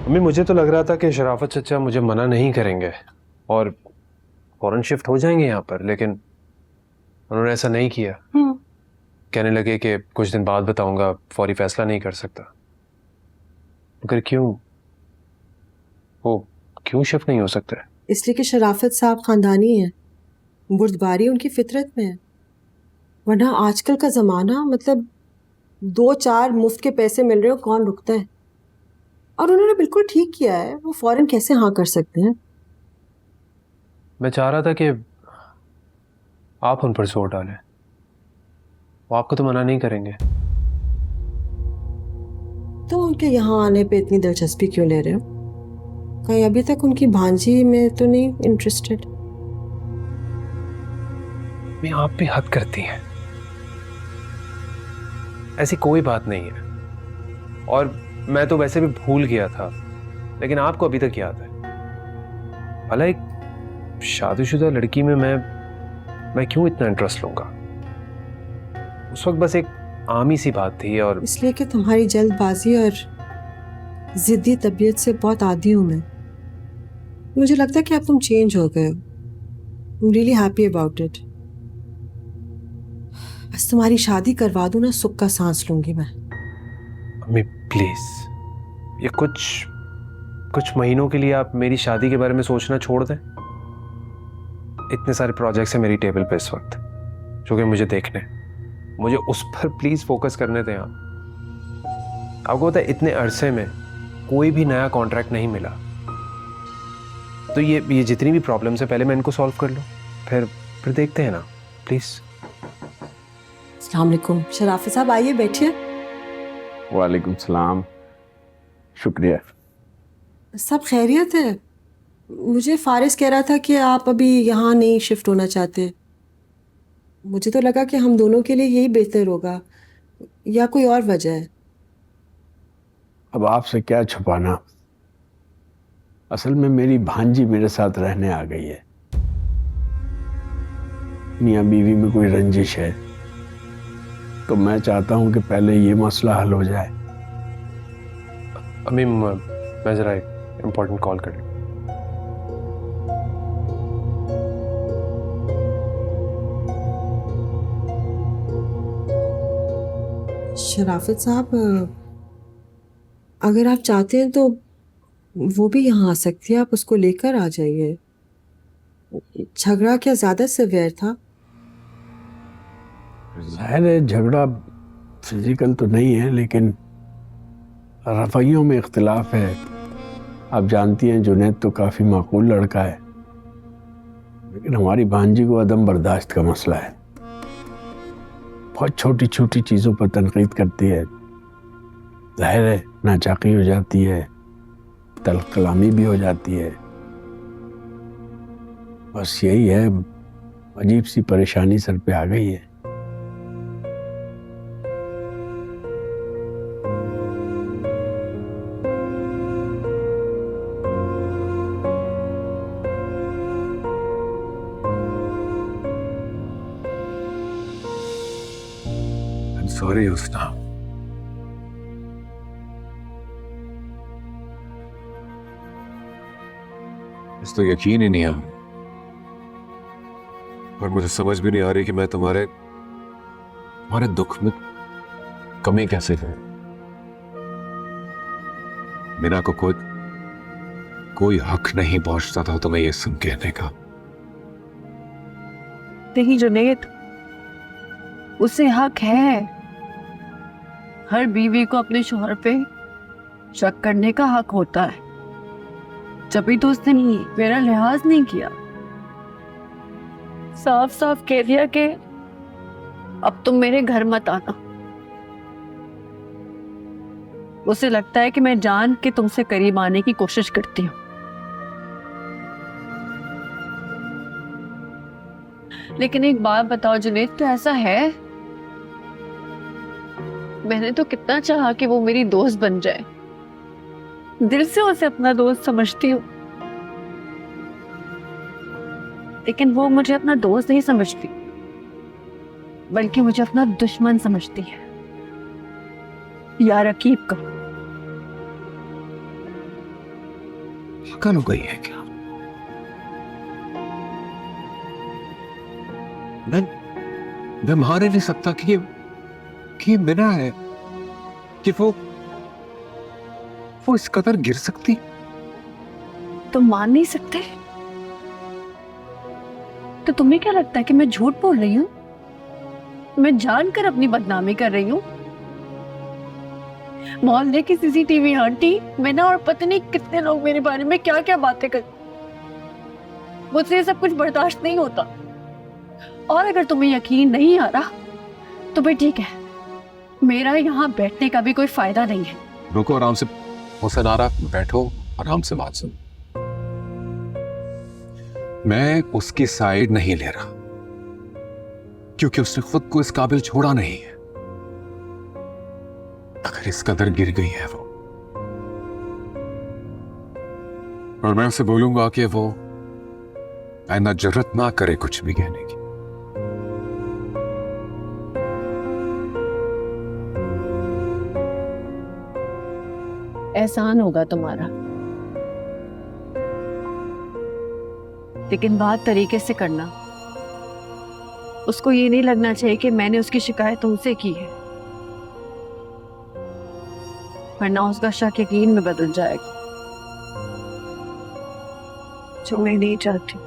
अम्मी मुझे तो लग रहा था कि शराफत चचा मुझे मना नहीं करेंगे और फौरन शिफ्ट हो जाएंगे यहाँ पर, लेकिन उन्होंने ऐसा नहीं किया। कहने लगे कि कुछ दिन बाद बताऊंगा, फौरी फैसला नहीं कर सकता। मगर क्यों, वो क्यों शिफ्ट नहीं हो सकता है? इसलिए कि शराफत साहब खानदानी है, बुर्दबारी उनकी फितरत में है। वरना आजकल का जमाना, मतलब 2-4 मुफ्त के पैसे मिल रहे हो, कौन रुकता है। और उन्होंने बिल्कुल ठीक किया है, वो फौरन कैसे हाँ कर सकते हैं। मैं चाह रहा था कि आप उन पर जोर डालें, वो आपको तो मना नहीं करेंगे। तो उनके यहाँ आने पे इतनी दिलचस्पी क्यों ले रहे हो? कहीं अभी तक उनकी भांजी में तो नहीं इंटरेस्टेड? मैं आप भी हद करती हैं, ऐसी कोई बात नहीं है। और मैं तो वैसे भी भूल गया था, लेकिन आपको अभी तक याद है। भला एक शादीशुदा लड़की में मैं क्यों इतना इंटरेस्ट लूंगा? उस वक्त बस एक आमी सी बात थी। और इसलिए कि तुम्हारी जल्दबाजी और जिद्दी तबीयत से बहुत आदी हूं मैं। मुझे लगता है कि अब तुम चेंज हो गए हो। I'm really happy about it. बस तुम्हारी शादी करवा दूं ना, सुख का सांस लूंगी मैं। अम्मी प्लीज, ये कुछ महीनों के लिए आप मेरी शादी के बारे में सोचना छोड़ दें। इतने सारे प्रोजेक्ट्स हैं मेरी टेबल पे इस वक्त जो कि मुझे देखने, मुझे उस पर प्लीज फोकस करने दें आप। आपको पता है इतने अरसे में कोई भी नया कॉन्ट्रैक्ट नहीं मिला, तो ये जितनी भी प्रॉब्लम्स है पहले मैं इनको सॉल्व कर लूं, फिर देखते हैं ना। प्लीज। अस्सलाम वालेकुम। शराफत साहब आइए, बैठिए। वालेकुम सलाम। शुक्रिया। सब खैरियत है? मुझे फारिस कह रहा था कि आप अभी यहाँ नहीं शिफ्ट होना चाहते। मुझे तो लगा कि हम दोनों के लिए यही बेहतर होगा, या कोई और वजह है? अब आपसे क्या छुपाना, असल में मेरी भांजी मेरे साथ रहने आ गई है। मियाँ बीवी में कोई रंजिश है, तो मैं चाहता हूं कि पहले ये मसला हल हो जाए। अम्मी मैं जरा एक इम्पोर्टेंट कॉल कर लूं। शराफत साहब, अगर आप चाहते हैं तो वो भी यहाँ आ सकती है, आप उसको लेकर आ जाइए। झगड़ा क्या ज्यादा सिवियर था? जाहिर है झगड़ा फिजिकल तो नहीं है, लेकिन रवैयों में इख्तिलाफ है। आप जानती हैं जुनैद तो काफ़ी माकूल लड़का है, लेकिन हमारी भांजी को अदम बर्दाश्त का मसला है। बहुत छोटी छोटी चीज़ों पर तनकीद करती है। जाहिर है नाचाकी हो जाती है, तल्ख कलामी भी हो जाती है। बस यही है, अजीब सी परेशानी सर पे आ गई है। सॉरी हुस्ना, इस तो यकीन ही नहीं है और मुझे समझ भी नहीं आ रही कि मैं तुम्हारे दुख में कमी कैसे है। मीना को कोई हक नहीं पहुंचता था तुम्हें ये सुन कहने का। नहीं जुनैद, उसे हक है। हर बीवी को अपने शौहर पे शक करने का हक होता है। जब तो उसने मेरा लिहाज नहीं किया, साफ साफ कह दिया कि अब तुम मेरे घर मत आना। उसे लगता है कि मैं जान के तुमसे करीब आने की कोशिश करती हूँ। लेकिन एक बात बताओ जुनैद, तो ऐसा है? मैंने तो कितना चाहा कि वो मेरी दोस्त बन जाए, दिल से उसे अपना दोस्त समझती हूँ, लेकिन वो मुझे अपना दोस्त नहीं समझती, बल्कि मुझे अपना दुश्मन समझती है। या रकीब का। पागल हो गई है क्या? मैं मान ही नहीं सकता कि ये मीना है, कि वो इस कदर गिर सकती। तुम मान नहीं सकते? तो तुम्हें क्या लगता है कि मैं झूठ बोल रही हूँ? मैं जानकर अपनी बदनामी कर रही हूँ। मोहल्ले की सीसीटीवी आंटी, मीना और पता नहीं कितने लोग मेरे बारे में क्या क्या बातें कर, मुझसे ये सब कुछ बर्दाश्त नहीं होता। और अगर तुम्हें यकीन नहीं आ रहा तो भाई ठीक है, मेरा यहाँ बैठने का भी कोई फायदा नहीं है। रुको, आराम से। हुसैन आरा, बैठो, आराम से बात सुनो। मैं उसकी साइड नहीं ले रहा, क्योंकि उसने खुद को इस काबिल छोड़ा नहीं है। अगर इस कदर गिर गई है वो, और मैं उसे बोलूंगा कि वो आइंदा जरूरत ना करे कुछ भी कहने की। एहसान होगा तुम्हारा, लेकिन बात तरीके से करना। उसको ये नहीं लगना चाहिए कि मैंने उसकी शिकायत तुमसे की है, वरना उसका शक यकीन में बदल जाएगा, जो मैं नहीं चाहती।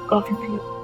कॉफी पियो।